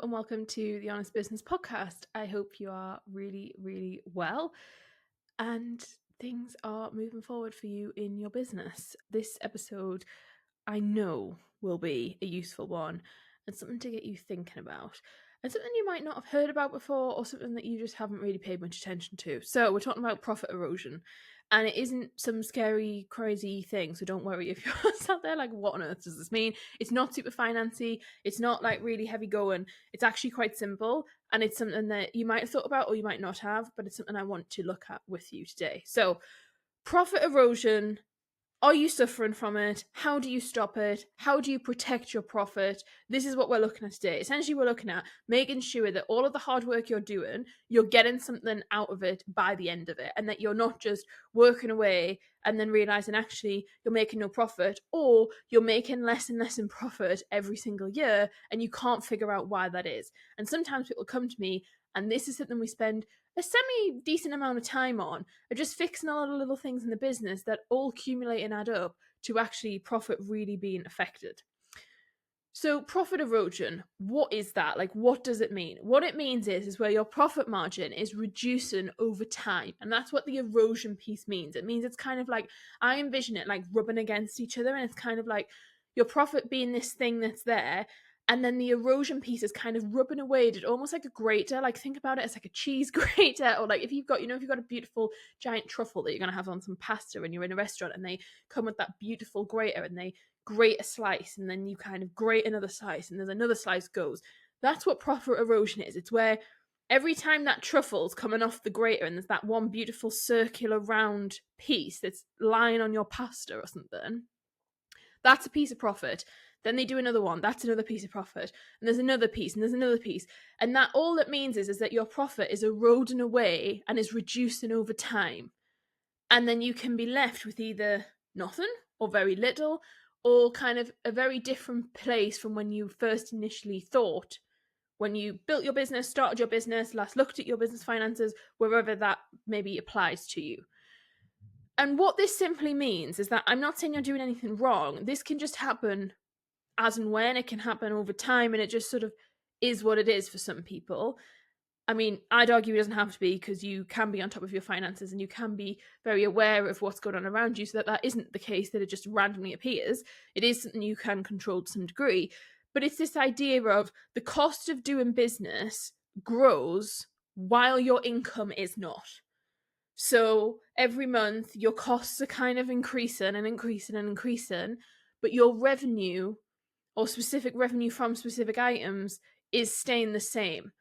and welcome to the Honest Business Podcast. I hope you are really, really well and things are moving forward for you in your business. This episode, I know, will be a useful one and something to get you thinking about, and something you might not have heard about before, or something that you just haven't really paid much attention to. So we're talking about profit erosion, and it isn't some scary, crazy thing, so don't worry if you're out there like, what on earth does this mean? It's not super financy, it's not like really heavy going, it's actually quite simple, and it's something that you might have thought about or you might not have, but it's something I want to look at with you today. So, profit erosion. Are you suffering from it? How do you stop it? How do you protect your profit? This is what we're looking at today. Essentially, we're looking at making sure that all of the hard work you're doing, you're getting something out of it by the end of it, and that you're not just working away and then realizing actually you're making no profit, or you're making less and less in profit every single year and you can't figure out why that is. And sometimes people come to me, and this is something we spend a semi-decent amount of time on, are just fixing a lot of little things in the business that all accumulate and add up to actually profit really being affected. So profit erosion, what is that? Like, what does it mean? What it means is where your profit margin is reducing over time. And that's what the erosion piece means. It means it's kind of like, I envision it like rubbing against each other, and it's kind of like your profit being this thing that's there, and then the erosion piece is kind of rubbing away at it, almost like a grater. Like, think about it as like a cheese grater, or like if you've got a beautiful giant truffle that you're going to have on some pasta and you're in a restaurant and they come with that beautiful grater and they grate a slice and then you kind of grate another slice and there's another slice goes. That's what profit erosion is. It's where every time that truffle's coming off the grater and there's that one beautiful circular round piece that's lying on your pasta or something, that's a piece of profit. Then they do another one, that's another piece of profit. And there's another piece, and there's another piece. And that all it means is that your profit is eroding away and is reducing over time. And then you can be left with either nothing or very little, or kind of a very different place from when you first initially thought, when you built your business, started your business, last looked at your business finances, wherever that maybe applies to you. And what this simply means is that I'm not saying you're doing anything wrong. This can just happen as and when. It can happen over time, and it just sort of is what it is for some people. I mean, I'd argue it doesn't have to be, because you can be on top of your finances and you can be very aware of what's going on around you, so that isn't the case that it just randomly appears. It is something you can control to some degree. But it's this idea of the cost of doing business grows while your income is not. So every month your costs are kind of increasing and increasing and increasing, but your revenue, or specific revenue from specific items, is staying the same.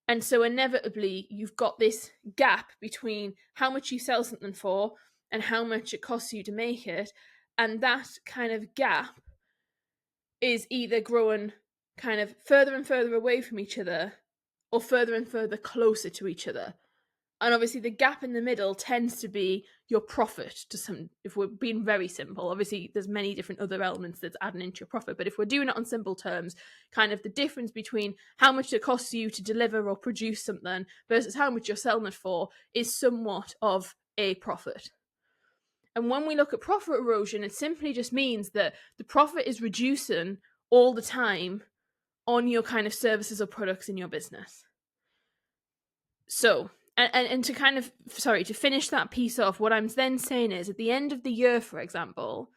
And so inevitably you've got this gap between how much you sell something for and how much it costs you to make it. And that kind of gap is either growing kind of further and further away from each other, or further and further closer to each other. And obviously the gap in the middle tends to be your profit, to some, if we're being very simple. Obviously there's many different other elements that's adding into your profit, but if we're doing it on simple terms, kind of the difference between how much it costs you to deliver or produce something versus how much you're selling it for is somewhat of a profit. And when we look at profit erosion, it simply just means that the profit is reducing all the time on your kind of services or products in your business. So, and to kind of, to finish that piece off, what I'm then saying is, at the end of the year, for example,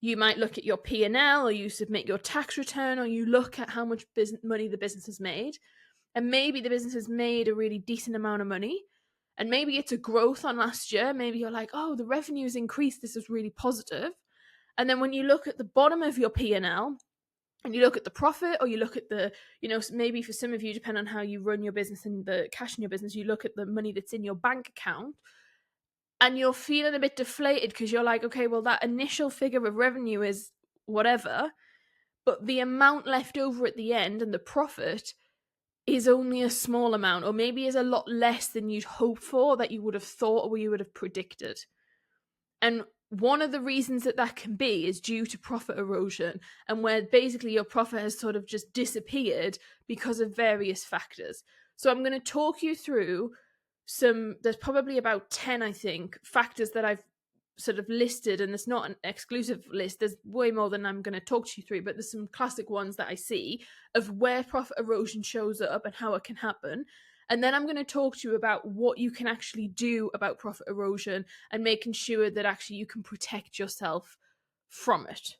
you might look at your P&L, or you submit your tax return, or you look at how much money the business has made. And maybe the business has made a really decent amount of money. And maybe it's a growth on last year. Maybe you're like, oh, the revenue's increased. This is really positive. And then when you look at the bottom of your P&L, and you look at the profit, or you look at the, maybe for some of you, depending on how you run your business and the cash in your business, you look at the money that's in your bank account, and you're feeling a bit deflated because you're like, okay, well, that initial figure of revenue is whatever, but the amount left over at the end and the profit is only a small amount, or maybe is a lot less than you'd hope for, that you would have thought, or you would have predicted. And one of the reasons that can be is due to profit erosion, and where basically your profit has sort of just disappeared because of various factors. So I'm going to talk you through there's probably about 10, I think, factors that I've sort of listed, and it's not an exclusive list, there's way more than I'm going to talk to you through, but there's some classic ones that I see of where profit erosion shows up and how it can happen. And then I'm going to talk to you about what you can actually do about profit erosion and making sure that actually you can protect yourself from it.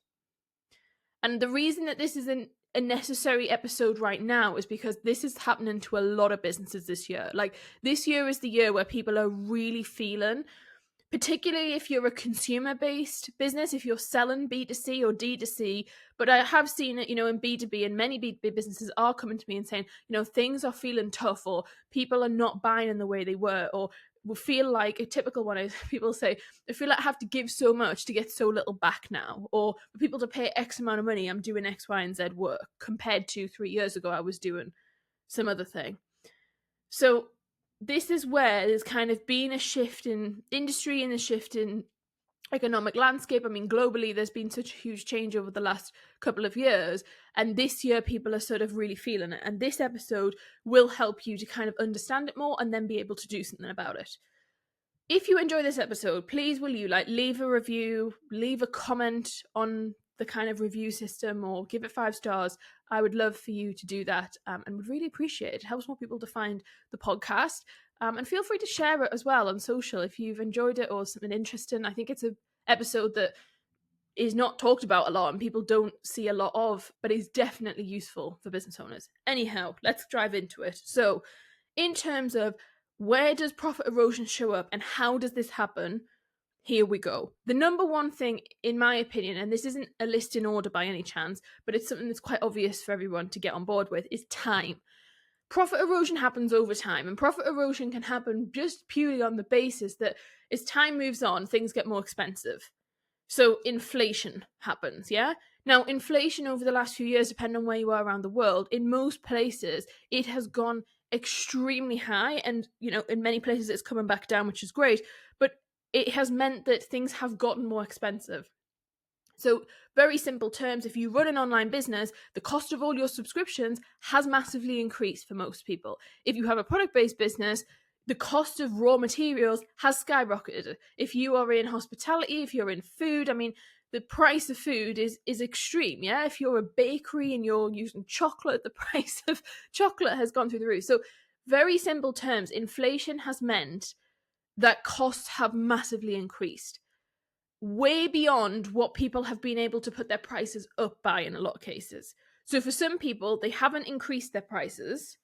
And the reason that this is a necessary episode right now is because this is happening to a lot of businesses this year. Like, this year is the year where people are really feeling, particularly if you're a consumer-based business, if you're selling B2C or D2C. But I have seen it, in B2B, and many B2B businesses are coming to me and saying, things are feeling tough, or people are not buying in the way they were, or will feel like, a typical one is people say, I feel like I have to give so much to get so little back now, or for people to pay X amount of money, I'm doing X, Y, and Z work, compared to 3 years ago, I was doing some other thing. So this is where there's kind of been a shift in industry and a shift in economic landscape. I mean, globally, there's been such a huge change over the last couple of years, and this year people are sort of really feeling it. And this episode will help you to kind of understand it more and then be able to do something about it. If you enjoy this episode, please will you leave a review, leave a comment on the kind of review system, or give it 5 stars. I would love for you to do that, and would really appreciate it. It helps more people to find the podcast. And feel free to share it as well on social if you've enjoyed it or something interesting. I think it's an episode that is not talked about a lot and people don't see a lot of, but is definitely useful for business owners. Anyhow, let's dive into it. So, in terms of where does profit erosion show up and how does this happen, here we go. The number one thing, in my opinion, and this isn't a list in order by any chance, but it's something that's quite obvious for everyone to get on board with, is time. Profit erosion happens over time, and profit erosion can happen just purely on the basis that as time moves on, things get more expensive. So inflation happens, yeah? Now, inflation over the last few years, depending on where you are around the world, in most places, it has gone extremely high, and, in many places it's coming back down, which is great, but it has meant that things have gotten more expensive. So, very simple terms, if you run an online business, the cost of all your subscriptions has massively increased for most people. If you have a product-based business, the cost of raw materials has skyrocketed. If you are in hospitality, if you're in food, I mean, the price of food is extreme, yeah? If you're a bakery and you're using chocolate, the price of chocolate has gone through the roof. So, very simple terms, inflation has meant that costs have massively increased, way beyond what people have been able to put their prices up by in a lot of cases. So for some people, they haven't increased their prices,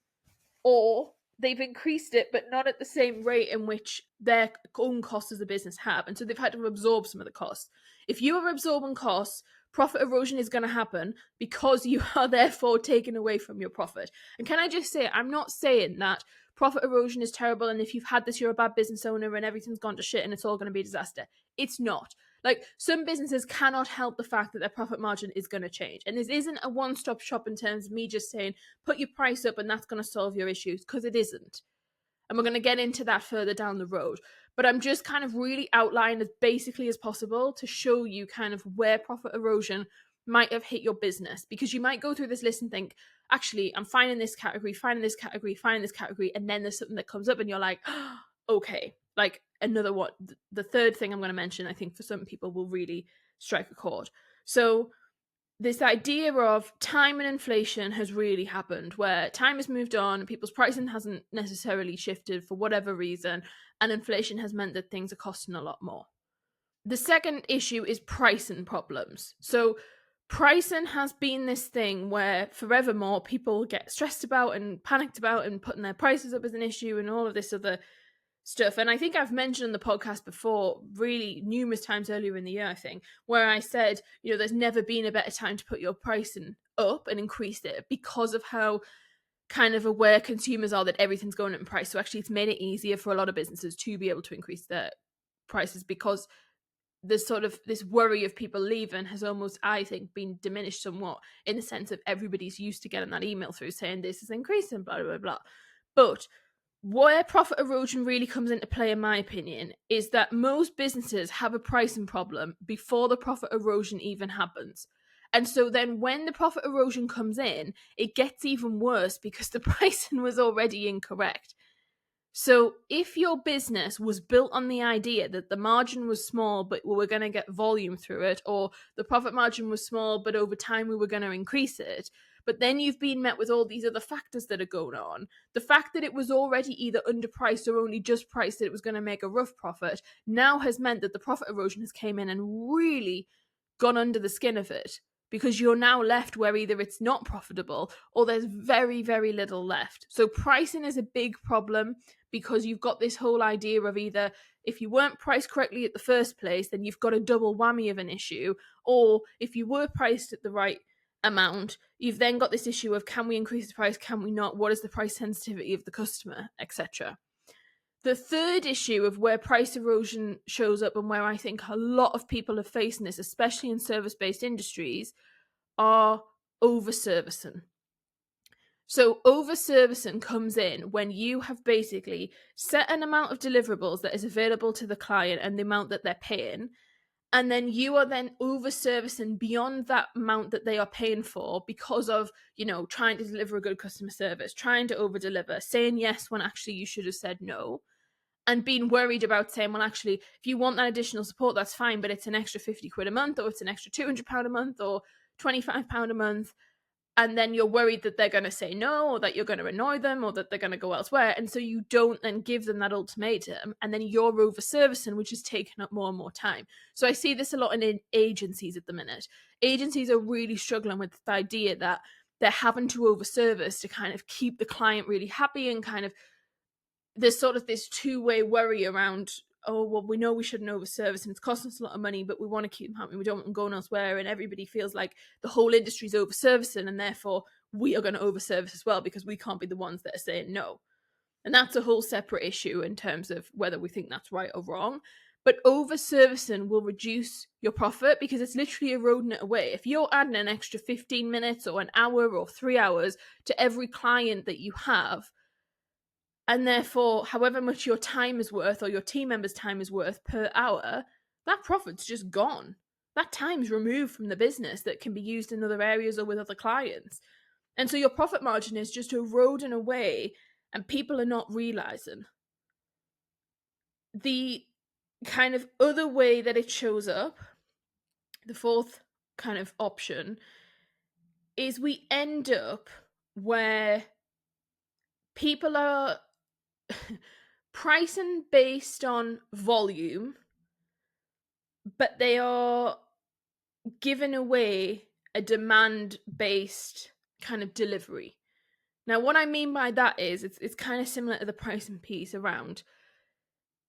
or they've increased it, but not at the same rate in which their own costs as a business have. And so they've had to absorb some of the costs. If you are absorbing costs, profit erosion is going to happen because you are therefore taken away from your profit. And can I just say, I'm not saying that profit erosion is terrible, and if you've had this, you're a bad business owner and everything's gone to shit and it's all going to be a disaster. It's not. Like, some businesses cannot help the fact that their profit margin is going to change. And this isn't a one-stop shop in terms of me just saying, put your price up and that's going to solve your issues, because it isn't. And we're going to get into that further down the road. But I'm just kind of really outlining as basically as possible to show you kind of where profit erosion might have hit your business. Because you might go through this list and think, actually, I'm finding this category, finding this category, finding this category, and then there's something that comes up and you're like, oh, okay. Like, another one, the third thing I'm going to mention, I think for some people will really strike a chord. So this idea of time and inflation has really happened, where time has moved on, people's pricing hasn't necessarily shifted for whatever reason, and inflation has meant that things are costing a lot more. The second issue is pricing problems. So pricing has been this thing where forevermore people get stressed about and panicked about, and putting their prices up as an issue and all of this other stuff. And I think I've mentioned in the podcast before, really numerous times earlier in the year, I think, where I said, there's never been a better time to put your pricing up and increase it, because of how kind of aware consumers are that everything's going up in price. So actually it's made it easier for a lot of businesses to be able to increase their prices, because there's sort of this worry of people leaving has almost, I think, been diminished somewhat, in the sense of everybody's used to getting that email through saying this is increasing, blah, blah, blah. But where profit erosion really comes into play, in my opinion, is that most businesses have a pricing problem before the profit erosion even happens. And so then when the profit erosion comes in, it gets even worse because the pricing was already incorrect. So if your business was built on the idea that the margin was small, but we were going to get volume through it, or the profit margin was small, but over time we were going to increase it, but then you've been met with all these other factors that are going on, the fact that it was already either underpriced or only just priced that it was going to make a rough profit now has meant that the profit erosion has came in and really gone under the skin of it, because you're now left where either it's not profitable or there's very, very little left. So pricing is a big problem, because you've got this whole idea of either if you weren't priced correctly at the first place, then you've got a double whammy of an issue, or if you were priced at the right amount, you've then got this issue of can we increase the price, can we not, what is the price sensitivity of the customer, etc. The third issue of where price erosion shows up, and where I think a lot of people are facing this, especially in service-based industries, are over-servicing. So over-servicing comes in when you have basically set an amount of deliverables that is available to the client and the amount that they're paying, and then you are then over-servicing beyond that amount that they are paying for because of, trying to deliver a good customer service, trying to over-deliver, saying yes when actually you should have said no, and being worried about saying, well, actually, if you want that additional support, that's fine, but it's an extra 50 quid a month, or it's an extra £200 a month, or £25 a month. And then you're worried that they're going to say no, or that you're going to annoy them, or that they're going to go elsewhere. And so you don't then give them that ultimatum, and then you're over-servicing, which is taking up more and more time. So I see this a lot in agencies at the minute. Agencies are really struggling with the idea that they're having to over-service to kind of keep the client really happy, and kind of there's sort of this two-way worry around, oh, well, we know we shouldn't over-service and it's costing us a lot of money, but we want to keep them happy. We don't want them going elsewhere. And everybody feels like the whole industry's over-servicing, and therefore we are going to over-service as well, because we can't be the ones that are saying no. And that's a whole separate issue in terms of whether we think that's right or wrong. But over-servicing will reduce your profit, because it's literally eroding it away. If you're adding an extra 15 minutes or an hour or 3 hours to every client that you have, and therefore however much your time is worth, or your team members' time is worth per hour, that profit's just gone. That time's removed from the business that can be used in other areas or with other clients. And so your profit margin is just eroding away, and people are not realizing. The kind of other way that it shows up, the fourth kind of option, is we end up where people are pricing based on volume, but they are giving away a demand-based kind of delivery. Now, what I mean by that is it's kind of similar to the pricing piece around,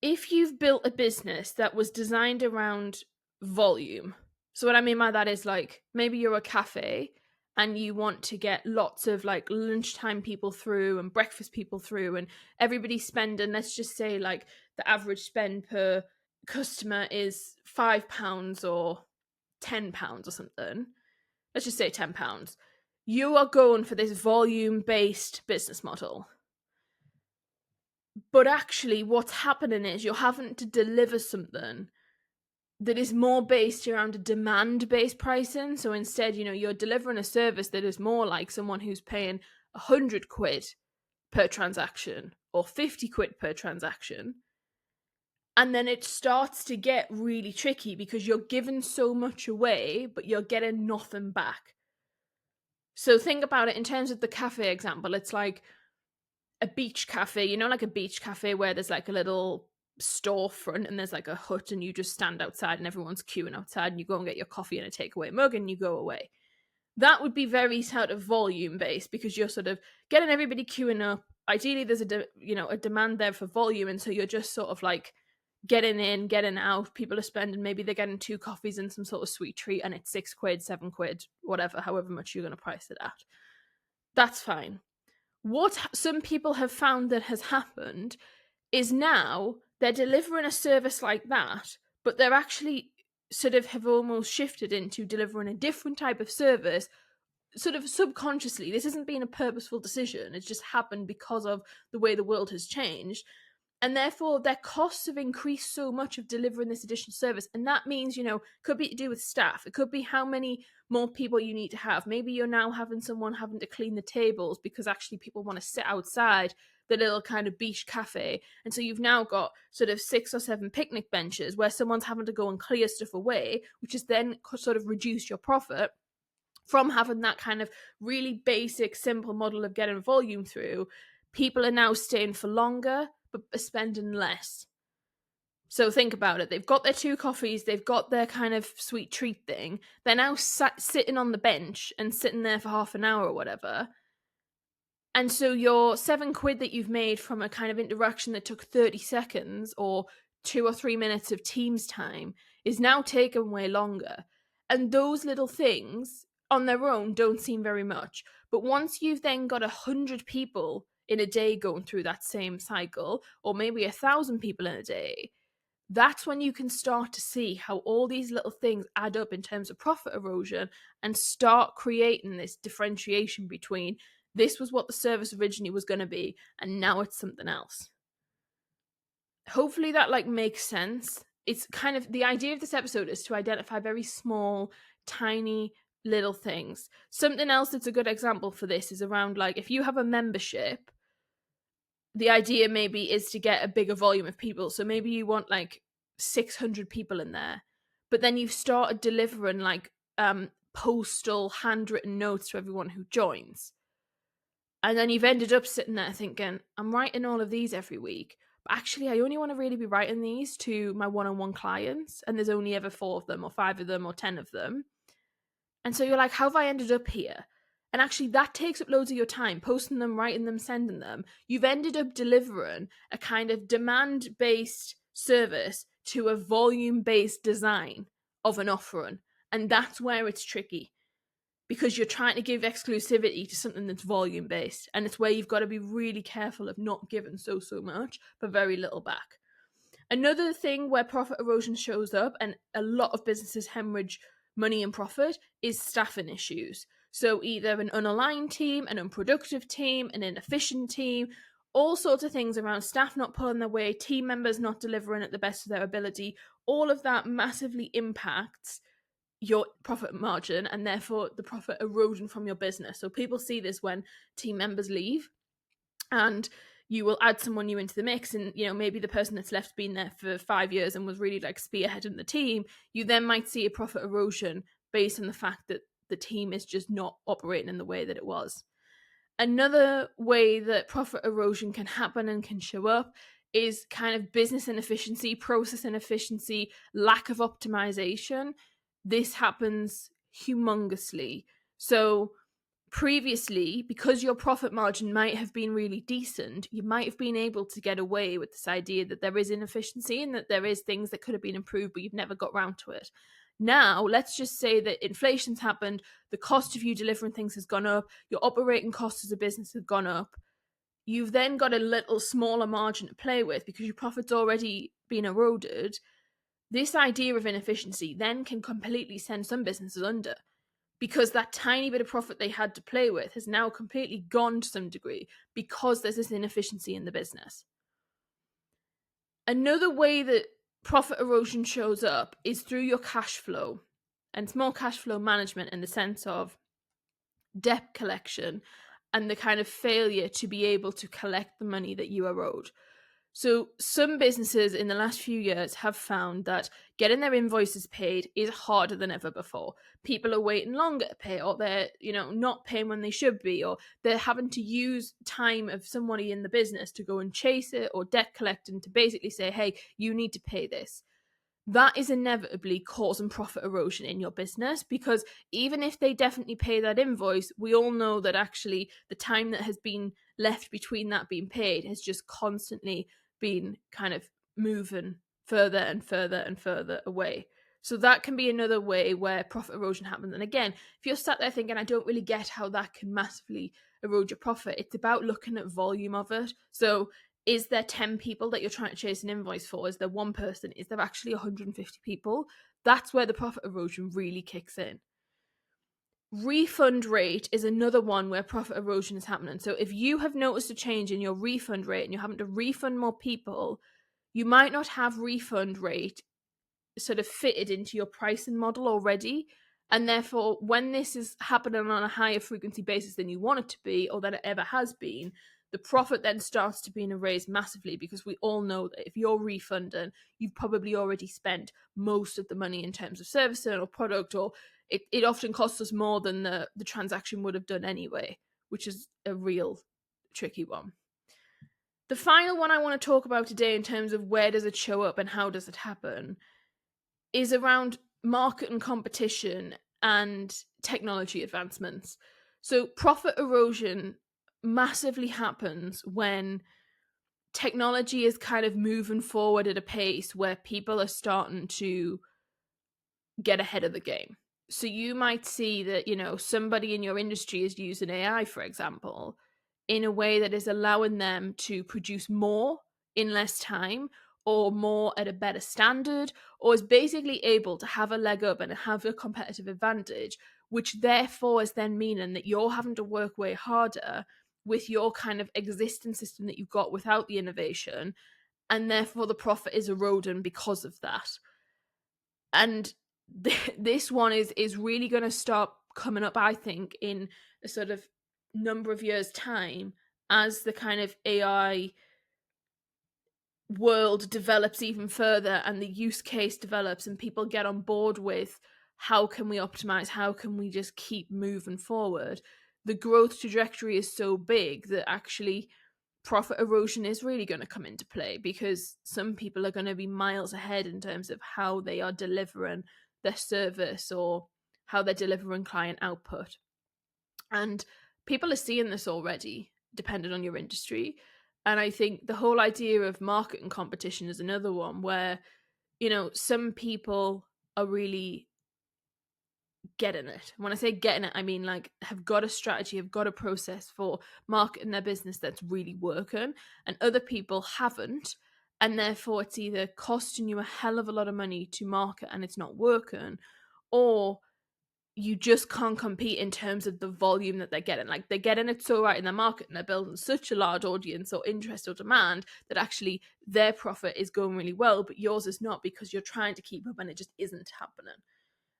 if you've built a business that was designed around volume. So what I mean by that is, like, maybe you're a cafe and you want to get lots of like lunchtime people through and breakfast people through, and everybody's spending, let's just say, like, the average spend per customer is £5 or £10 or something. Let's just say £10. You are going for this volume-based business model. But actually what's happening is you're having to deliver something that is more based around a demand-based pricing. So instead, you're delivering a service that is more like someone who's paying 100 quid per transaction or 50 quid per transaction. And then it starts to get really tricky, because you're giving so much away, but you're getting nothing back. So think about it in terms of the cafe example. It's like a beach cafe, like a beach cafe where there's like a little storefront and there's like a hut, and you just stand outside and everyone's queuing outside, and you go and get your coffee in a takeaway mug and you go away. That would be very sort of volume based, because you're sort of getting everybody queuing up. Ideally there's a demand there for volume, and so you're just sort of like getting in, getting out. People are spending, maybe they're getting 2 coffees and some sort of sweet treat, and it's 6 quid, 7 quid, whatever, however much you're going to price it at. That's fine. What some people have found that has happened is now they're delivering a service like that, but they're actually sort of have almost shifted into delivering a different type of service, sort of subconsciously. This hasn't been a purposeful decision. It's just happened because of the way the world has changed. And therefore, their costs have increased so much of delivering this additional service. And that means, could be to do with staff. It could be how many more people you need to have. Maybe you're now having someone having to clean the tables because actually people want to sit outside the little kind of beach cafe. And so you've now got sort of 6 or 7 picnic benches where someone's having to go and clear stuff away, which has then sort of reduced your profit from having that kind of really basic, simple model of getting volume through. People are now staying for longer, but spending less. So think about it. They've got their 2 coffees, they've got their kind of sweet treat thing. They're now sitting on the bench and sitting there for half an hour or whatever. And so your £7 that you've made from a kind of interaction that took 30 seconds or 2 or 3 minutes of Teams time is now taken way longer. And those little things on their own don't seem very much. But once you've then got 100 people in a day going through that same cycle, or maybe 1,000 people in a day, that's when you can start to see how all these little things add up in terms of profit erosion and start creating this differentiation between this was what the service originally was going to be and now it's something else. Hopefully that makes sense. It's kind of the idea of this episode is to identify very small, tiny little things. Something else that's a good example for this is around if you have a membership, the idea maybe is to get a bigger volume of people. So maybe you want 600 people in there, but then you've started delivering postal handwritten notes to everyone who joins. And then you've ended up sitting there thinking, I'm writing all of these every week, but actually I only want to really be writing these to my one-on-one clients, and there's only ever 4 of them or 5 of them or 10 of them. And so you're like, how have I ended up here? And actually that takes up loads of your time, posting them, writing them, sending them. You've ended up delivering a kind of demand-based service to a volume-based design of an offering. And that's where it's tricky, because you're trying to give exclusivity to something that's volume-based. And it's where you've got to be really careful of not giving so much for very little back. Another thing where profit erosion shows up, and a lot of businesses hemorrhage money and profit, is staffing issues. So either an unaligned team, an unproductive team, an inefficient team, all sorts of things around staff not pulling their weight, team members not delivering at the best of their ability. All of that massively impacts your profit margin and therefore the profit erosion from your business. So people see this when team members leave and you will add someone new into the mix, and maybe the person that's left been there for 5 years and was really spearheading the team. You then might see a profit erosion based on the fact that the team is just not operating in the way that it was. Another way that profit erosion can happen and can show up is kind of business inefficiency, process inefficiency, lack of optimization. This happens humongously. So previously, because your profit margin might have been really decent, you might have been able to get away with this idea that there is inefficiency and that there is things that could have been improved, but you've never got round to it. Now, let's just say that inflation's happened, the cost of you delivering things has gone up, your operating costs as a business have gone up. You've then got a little smaller margin to play with because your profit's already been eroded. This idea of inefficiency then can completely send some businesses under, because that tiny bit of profit they had to play with has now completely gone to some degree because there's this inefficiency in the business. Another way that profit erosion shows up is through your cash flow, and it's more cash flow management in the sense of debt collection and the kind of failure to be able to collect the money that you are owed. So some businesses in the last few years have found that getting their invoices paid is harder than ever before. People are waiting longer to pay, or they're, not paying when they should be, or they're having to use time of somebody in the business to go and chase it or debt collect and to basically say, hey, you need to pay this. That is inevitably causing profit erosion in your business, because even if they definitely pay that invoice, we all know that actually the time that has been left between that being paid has just constantly been kind of moving further and further and further away. So that can be another way where profit erosion happens. And again, if you're sat there thinking, I don't really get how that can massively erode your profit, it's about looking at volume of it. So is there 10 people that you're trying to chase an invoice for? Is there one person? Is there actually 150 people? That's where the profit erosion really kicks in. refund rate is another one where profit erosion is happening. So if you have noticed a change in your refund rate and you're having to refund more people, you might not have refund rate sort of fitted into your pricing model already. And therefore, when this is happening on a higher frequency basis than you want it to be, or than it ever has been, the profit then starts to be erased massively, because we all know that if you're refunding, you've probably already spent most of the money in terms of servicing or product, or it often costs us more than the transaction would have done anyway, which is a real tricky one. The final one I want to talk about today in terms of where does it show up and how does it happen is around market and competition and technology advancements. So profit erosion massively happens when technology is kind of moving forward at a pace where people are starting to get ahead of the game. So you might see that, somebody in your industry is using AI, for example, in a way that is allowing them to produce more in less time, or more at a better standard, or is basically able to have a leg up and have a competitive advantage, which therefore is then meaning that you're having to work way harder with your kind of existing system that you've got without the innovation, and therefore the profit is eroding because of that. And this one is really going to start coming up, I think, in a sort of number of years' time, as the kind of AI world develops even further and the use case develops and people get on board with how can we optimize, how can we just keep moving forward. The growth trajectory is so big that actually profit erosion is really going to come into play, because some people are going to be miles ahead in terms of how they are delivering their service or how they're delivering client output. And people are seeing this already, depending on your industry. And I think the whole idea of market and competition is another one where, some people are really getting it. When I say getting it, I mean like have got a strategy, have got a process for marketing their business that's really working, and other people haven't. And therefore it's either costing you a hell of a lot of money to market and it's not working, or you just can't compete in terms of the volume that they're getting. Like, they're getting it so right in their market and they're building such a large audience or interest or demand that actually their profit is going really well, but yours is not, because you're trying to keep up and it just isn't happening.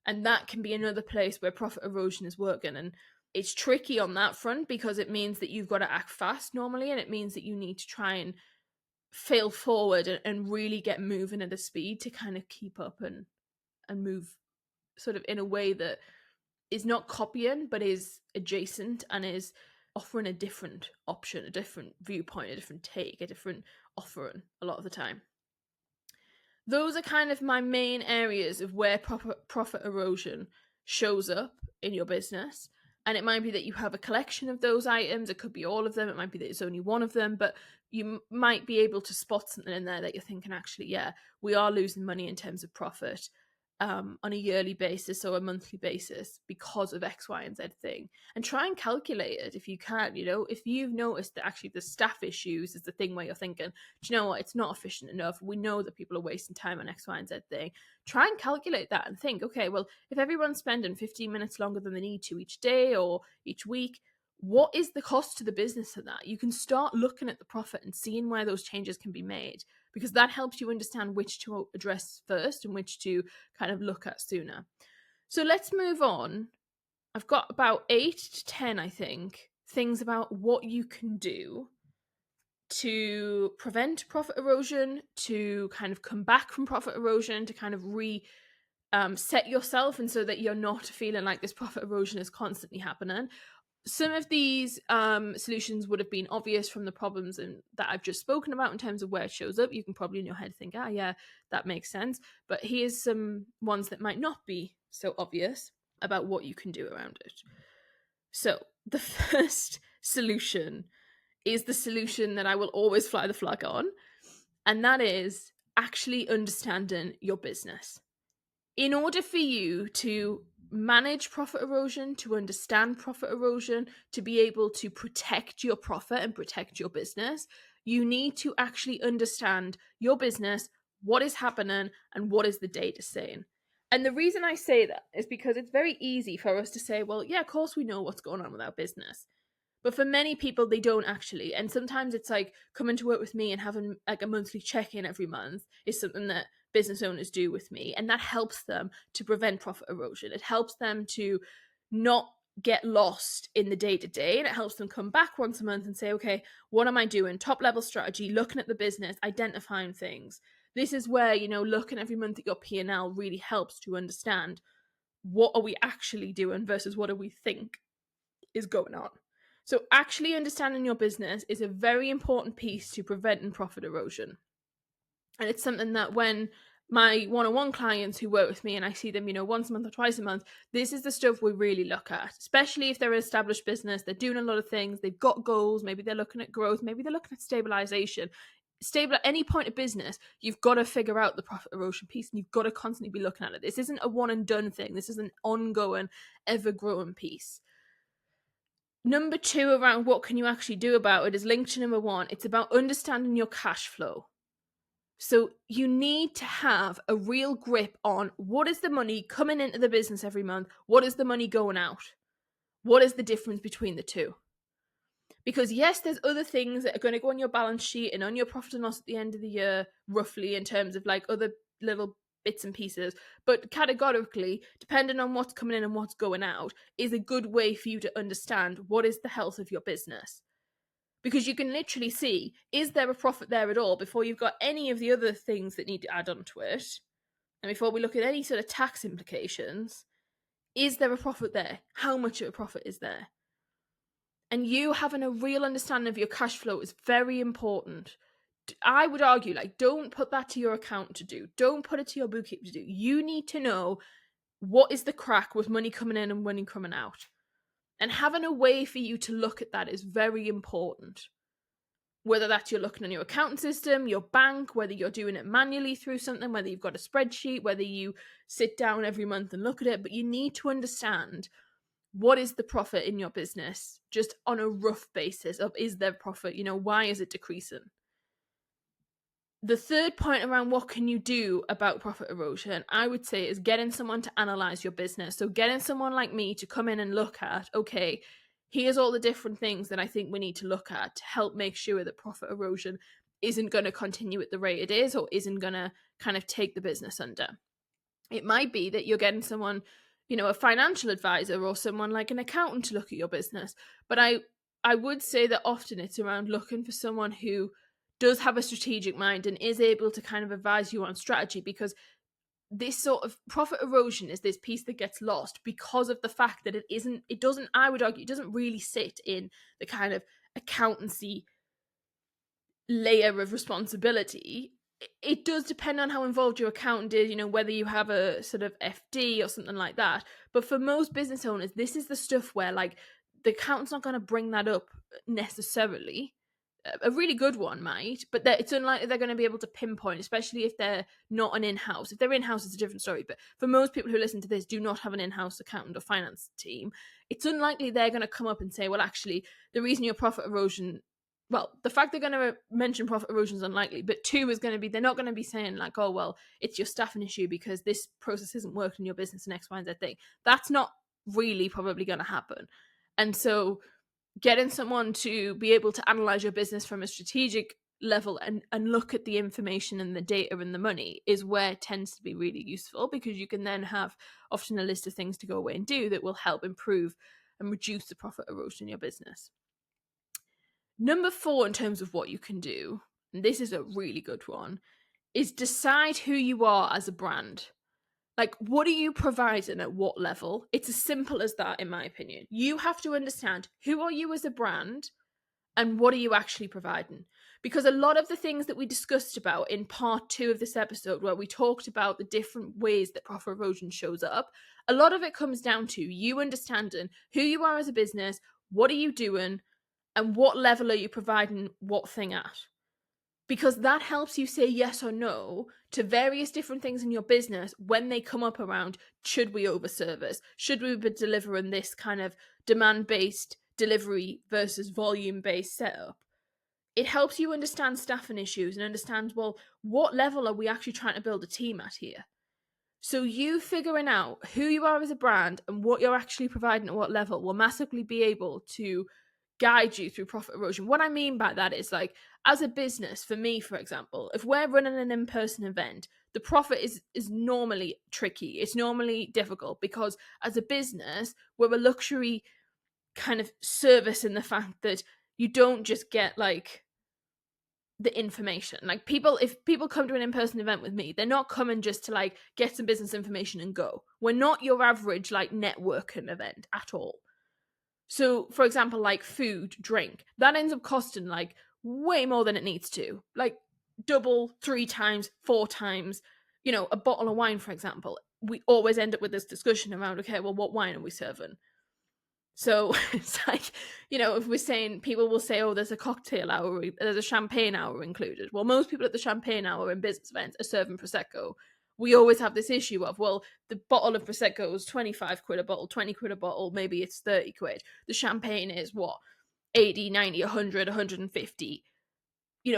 And that can be another place where profit erosion is working. And it's tricky on that front, because it means that you've got to act fast normally, and it means that you need to try and fail forward and really get moving at a speed to kind of keep up and move sort of in a way that is not copying, but is adjacent and is offering a different option, a different viewpoint, a different take, a different offering a lot of the time. Those are kind of my main areas of where profit erosion shows up in your business. And it might be that you have a collection of those items. It could be all of them. It might be that it's only one of them. But you might be able to spot something in there that you're thinking, actually, yeah, we are losing money in terms of profit on a yearly basis or a monthly basis because of X, Y, and Z thing. And try and calculate it if you can. If you've noticed that actually the staff issues is the thing where you're thinking, do you know what, it's not efficient enough, we know that people are wasting time on X, Y, and Z thing. Try and calculate that and think, okay, well, if everyone's spending 15 minutes longer than they need to each day or each week, what is the cost to the business of that? You can start looking at the profit and seeing where those changes can be made, because that helps you understand which to address first and which to kind of look at sooner. So let's move on. I've got about 8 to 10, I think, things about what you can do to prevent profit erosion, to kind of come back from profit erosion, to kind of set yourself, and so that you're not feeling like this profit erosion is constantly happening. Some of these solutions would have been obvious from the problems that I've just spoken about in terms of where it shows up. You can probably in your head think, yeah, that makes sense. But here's some ones that might not be so obvious about what you can do around it. So the first solution is the solution that I will always fly the flag on, and that is actually understanding your business. In order for you to manage profit erosion, to understand profit erosion, to be able to protect your profit and protect your business, you need to actually understand your business, what is happening, and what is the data saying. And the reason I say that is because it's very easy for us to say, well, yeah, of course we know what's going on with our business. But for many people, they don't actually. And sometimes it's like coming to work with me and having like a monthly check-in every month is something that business owners do with me. And that helps them to prevent profit erosion. It helps them to not get lost in the day-to-day, and it helps them come back once a month and say, okay, what am I doing? Top level strategy, looking at the business, identifying things. This is where, looking every month at your P&L really helps to understand what are we actually doing versus what do we think is going on. So actually understanding your business is a very important piece to preventing profit erosion. And it's something that when my one-on-one clients who work with me and I see them, once a month or twice a month, this is the stuff we really look at, especially if they're an established business, they're doing a lot of things, they've got goals, maybe they're looking at growth, maybe they're looking at stabilization. Stable at any point of business, you've got to figure out the profit erosion piece and you've got to constantly be looking at it. This isn't a one and done thing. This is an ongoing, ever-growing piece. Number 2 around what can you actually do about it is linked to number 1. It's about understanding your cash flow. So you need to have a real grip on what is the money coming into the business every month? What is the money going out? What is the difference between the two? Because yes, there's other things that are going to go on your balance sheet and on your profit and loss at the end of the year, roughly in terms of like other little bits and pieces, but categorically, depending on what's coming in and what's going out, is a good way for you to understand what is the health of your business. Because you can literally see, is there a profit there at all before you've got any of the other things that need to add on to it? And before we look at any sort of tax implications, is there a profit there? How much of a profit is there? And you having a real understanding of your cash flow is very important. I would argue, don't put that to your accountant to do. Don't put it to your bookkeeper to do. You need to know what is the crack with money coming in and money coming out. And having a way for you to look at that is very important. Whether that's you're looking on your accounting system, your bank, whether you're doing it manually through something, whether you've got a spreadsheet, whether you sit down every month and look at it, but you need to understand what is the profit in your business, just on a rough basis of is there profit, why is it decreasing? The third point around what can you do about profit erosion, I would say, is getting someone to analyze your business. So getting someone like me to come in and look at, okay, here's all the different things that I think we need to look at to help make sure that profit erosion isn't going to continue at the rate it is or isn't going to kind of take the business under. It might be that you're getting someone, a financial advisor or someone like an accountant to look at your business. But I would say that often it's around looking for someone who does have a strategic mind and is able to kind of advise you on strategy, because this sort of profit erosion is this piece that gets lost because of the fact that I would argue, it doesn't really sit in the kind of accountancy layer of responsibility. It does depend on how involved your accountant is, whether you have a sort of FD or something like that. But for most business owners, this is the stuff where the accountant's not going to bring that up necessarily. A really good one might, but it's unlikely they're going to be able to pinpoint, especially if they're not an in-house. If they're in-house, it's a different story. But for most people who listen to this do not have an in-house accountant or finance team, it's unlikely they're going to come up and say, well, actually, the reason your profit erosion... Well, the fact they're going to mention profit erosion is unlikely, but 2 is going to be, they're not going to be saying oh, well, it's your staffing issue because this process isn't working in your business and X, Y, and Z thing. That's not really probably going to happen. And so getting someone to be able to analyze your business from a strategic level and look at the information and the data and the money is where it tends to be really useful, because you can then have often a list of things to go away and do that will help improve and reduce the profit erosion in your business. Number 4, in terms of what you can do, and this is a really good one, is decide who you are as a brand. What are you providing at what level? It's as simple as that, in my opinion. You have to understand, who are you as a brand and what are you actually providing? Because a lot of the things that we discussed about in part 2 of this episode, where we talked about the different ways that profit erosion shows up, a lot of it comes down to you understanding who you are as a business, what are you doing, and what level are you providing what thing at? Because that helps you say yes or no to various different things in your business when they come up around, should we overservice? Should we be delivering this kind of demand-based delivery versus volume-based setup? It helps you understand staffing issues and understand, well, what level are we actually trying to build a team at here? So you figuring out who you are as a brand and what you're actually providing at what level will massively be able to guide you through profit erosion. What I mean by that is, like, as a business, for me, for example, if we're running an in-person event, the profit is normally tricky. It's normally difficult because as a business, we're a luxury kind of service in the fact that you don't just get like the information. Like, people, if people come to an in-person event with me, they're not coming just to like get some business information and go. We're not your average like networking event at all. So, for example, like food, drink, that ends up costing like way more than it needs to. Like double, 3 times, 4 times, a bottle of wine, for example. We always end up with this discussion around, okay, well, what wine are we serving? So it's like, if we're saying, people will say, oh, there's a cocktail hour, there's a champagne hour included. Well, most people at the champagne hour in business events are serving Prosecco. We always have this issue of, well, the bottle of Prosecco is 25 quid a bottle, 20 quid a bottle, maybe it's 30 quid. The champagne is what? 80, 90, 100, 150.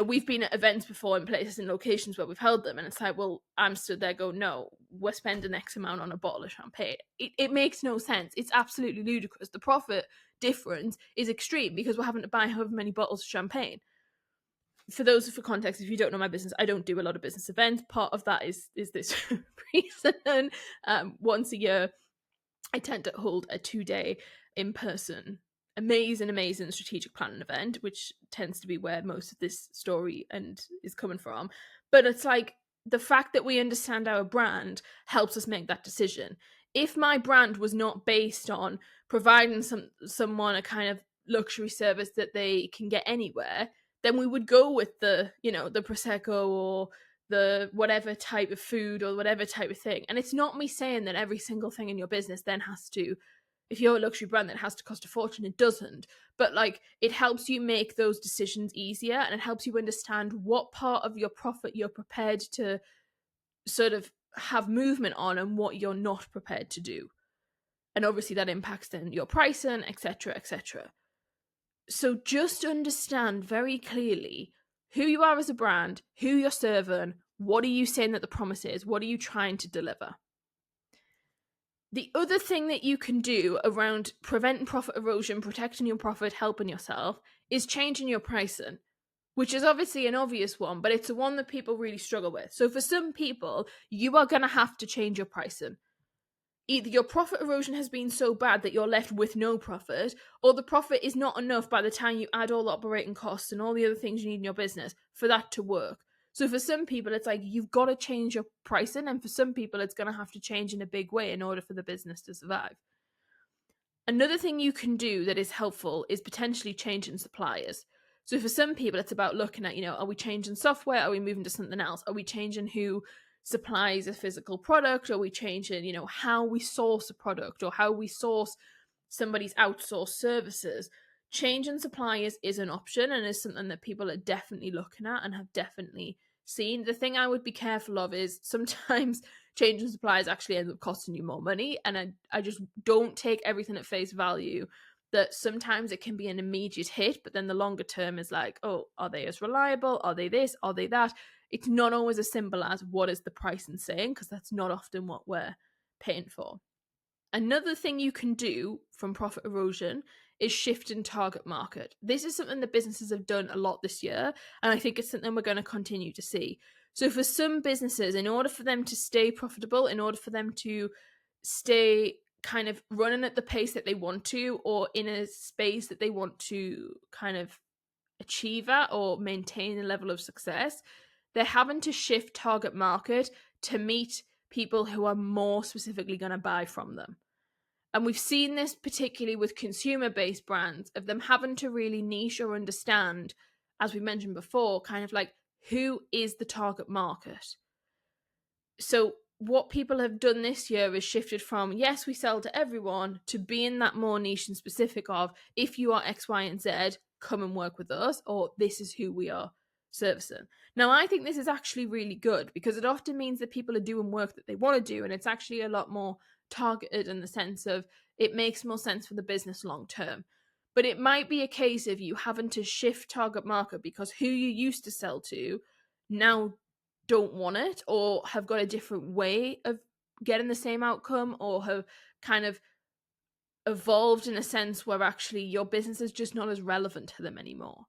We've been at events before in places and locations where we've held them, and it's like, well, I'm stood there going, no, we're spending X amount on a bottle of champagne. It makes no sense. It's absolutely ludicrous. The profit difference is extreme because we're having to buy however many bottles of champagne. For context, if you don't know my business, I don't do a lot of business events. Part of that is this reason. Once a year, I tend to hold a 2-day in-person amazing strategic planning event, which tends to be where most of this story and is coming from. But it's like, the fact that we understand our brand helps us make that decision. If my brand was not based on providing someone a kind of luxury service that they can get anywhere, then we would go with the Prosecco or the whatever type of food or whatever type of thing. And it's not me saying that every single thing in your business then has to, if you're a luxury brand, that has to cost a fortune. It doesn't. But like, it helps you make those decisions easier, and it helps you understand what part of your profit you're prepared to sort of have movement on and what you're not prepared to do. And obviously that impacts then your pricing, etc., etc. So just understand very clearly who you are as a brand, who you're serving, what are you saying that the promise is, what are you trying to deliver. The other thing that you can do around preventing profit erosion, protecting your profit, helping yourself, is changing your pricing, which is obviously an obvious one, but it's the one that people really struggle with. So for some people, you are going to have to change your pricing. Either your profit erosion has been so bad that you're left with no profit, or the profit is not enough by the time you add all the operating costs and all the other things you need in your business for that to work. So for some people, it's like, you've got to change your pricing, and for some people, it's going to have to change in a big way in order for the business to survive. Another thing you can do that is helpful is potentially changing suppliers. So for some people, it's about looking at, are we changing software? Are we moving to something else? Are we changing who supplies a physical product? Are we changing, how we source a product, or how we source somebody's outsourced services? Changing suppliers is an option and is something that people are definitely looking at and have definitely seen. The thing I would be careful of is sometimes changing suppliers actually ends up costing you more money, and I just don't take everything at face value. That sometimes it can be an immediate hit, but then the longer term is like, oh, are they as reliable? Are they this? Are they that? It's not always as simple as what is the pricing saying, because that's not often what we're paying for. Another thing you can do from profit erosion is shifting target market. This is something that businesses have done a lot this year, and I think it's something we're going to continue to see. So for some businesses, in order for them to stay profitable, in order for them to stay kind of running at the pace that they want to, or in a space that they want to kind of achieve at or maintain a level of success, they're having to shift target market to meet people who are more specifically going to buy from them. And we've seen this particularly with consumer-based brands, of them having to really niche or understand, as we mentioned before, kind of like, who is the target market? So what people have done this year is shifted from, yes, we sell to everyone, to being that more niche and specific of, if you are X, Y, and Z, come and work with us, or this is who we are servicing. Now, I think this is actually really good, because it often means that people are doing work that they want to do, and it's actually a lot more targeted in the sense of it makes more sense for the business long term. But it might be a case of you having to shift target market because who you used to sell to now don't want it, or have got a different way of getting the same outcome or have kind of evolved in a sense where actually your business is just not as relevant to them anymore.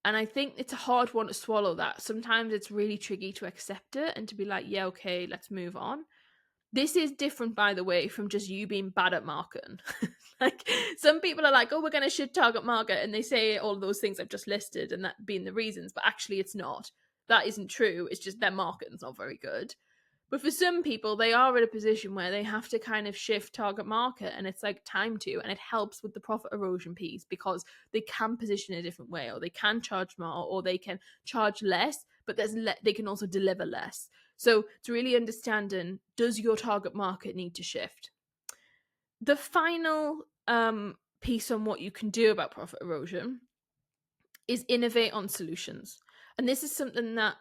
And I think it's a hard one to swallow that. Sometimes it's really tricky to accept it and to be like, yeah, okay, let's move on. This is different, by the way, from just you being bad at marketing. Like, some people are like, oh, we're going to shit target market. And they say all of those things I've just listed and that being the reasons. But actually, it's not. That isn't true. It's just their marketing's not very good. But for some people, they are in a position where they have to kind of shift target market, and it's like time to, and it helps with the profit erosion piece because they can position a different way, or they can charge more, or they can charge less, but they can also deliver less. So it's really understanding, does your target market need to shift? The final piece on what you can do about profit erosion is innovate on solutions. And this is something that,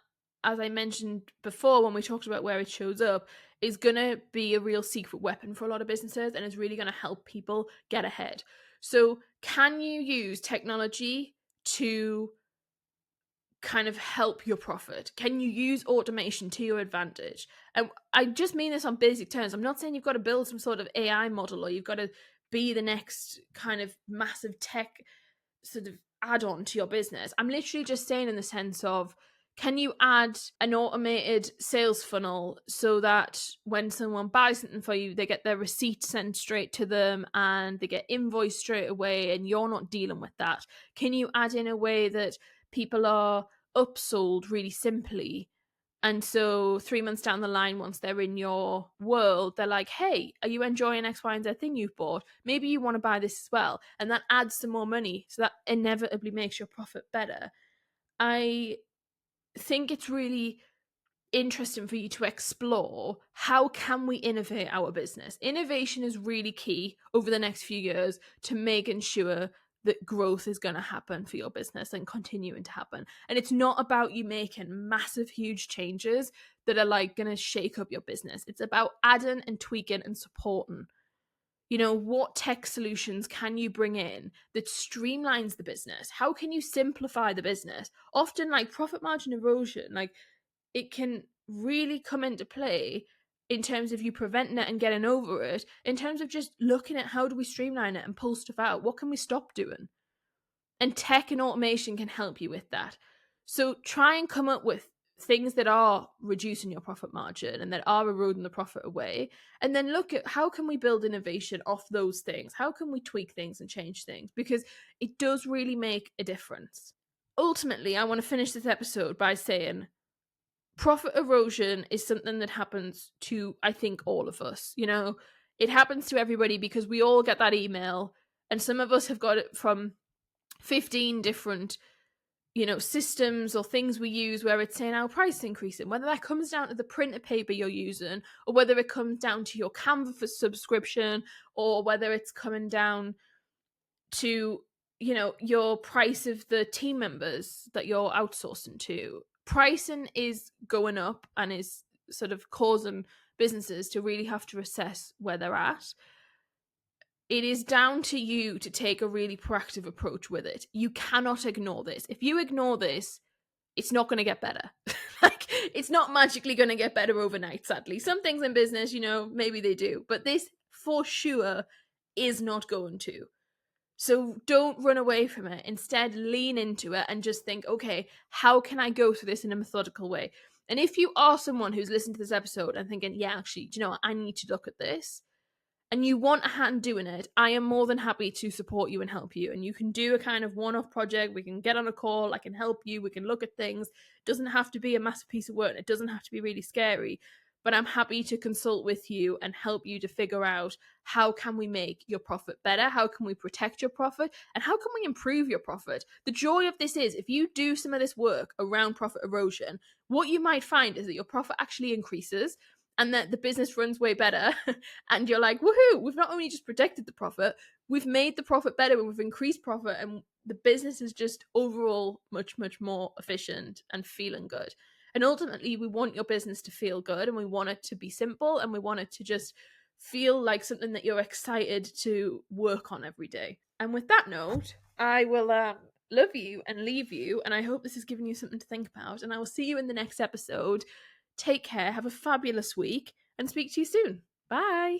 as I mentioned before when we talked about where it shows up, is going to be a real secret weapon for a lot of businesses and is really going to help people get ahead. So can you use technology to kind of help your profit? Can you use automation to your advantage? And I just mean this on basic terms. I'm not saying you've got to build some sort of AI model or you've got to be the next kind of massive tech sort of add on to your business. I'm literally just saying in the sense of, can you add an automated sales funnel so that when someone buys something for you, they get their receipt sent straight to them and they get invoiced straight away and you're not dealing with that? Can you add in a way that people are upsold really simply? And so 3 months down the line, once they're in your world, they're like, hey, are you enjoying X, Y, and Z thing you've bought? Maybe you want to buy this as well. And that adds some more money. So that inevitably makes your profit better. I think it's really interesting for you to explore, how can we innovate our business? Innovation is really key over the next few years to making sure that growth is going to happen for your business and continuing to happen. And it's not about you making massive, huge changes that are like going to shake up your business. It's about adding and tweaking and supporting. You know, what tech solutions can you bring in that streamlines the business? How can you simplify the business? Often, like profit margin erosion, like it can really come into play in terms of you preventing it and getting over it, in terms of just looking at how do we streamline it and pull stuff out? What can we stop doing? And tech and automation can help you with that. So try and come up with things that are reducing your profit margin and that are eroding the profit away, and then look at how can we build innovation off those things? How can we tweak things and change things? Because it does really make a difference. Ultimately, I want to finish this episode by saying profit erosion is something that happens to, I think, all of us. You know, it happens to everybody because we all get that email, and some of us have got it from 15 different, you know, systems or things we use where it's saying our price increasing, whether that comes down to the printed paper you're using, or whether it comes down to your Canva for subscription, or whether it's coming down to, you know, your price of the team members that you're outsourcing to. Pricing is going up and is sort of causing businesses to really have to assess where they're at. It is down to you to take a really proactive approach with it. You cannot ignore this. If you ignore this, it's not going to get better. Like, it's not magically going to get better overnight, sadly. Some things in business, you know, maybe they do, but this for sure is not going to. So don't run away from it. Instead, lean into it and just think, okay, how can I go through this in a methodical way? And if you are someone who's listened to this episode and thinking, yeah, actually, do you know what? I need to look at this, and you want a hand doing it, I am more than happy to support you and help you. And you can do a kind of one-off project. We can get on a call. I can help you. We can look at things. It doesn't have to be a massive piece of work. It doesn't have to be really scary. But I'm happy to consult with you and help you to figure out, how can we make your profit better? How can we protect your profit? And how can we improve your profit? The joy of this is, if you do some of this work around profit erosion, what you might find is that your profit actually increases and that the business runs way better. And you're like, woohoo, we've not only just protected the profit, we've made the profit better and we've increased profit, and the business is just overall much, much more efficient and feeling good. And ultimately, we want your business to feel good, and we want it to be simple, and we want it to just feel like something that you're excited to work on every day. And with that note, I will love you and leave you, and I hope this has given you something to think about, and I will see you in the next episode. Take care, have a fabulous week, and speak to you soon. Bye.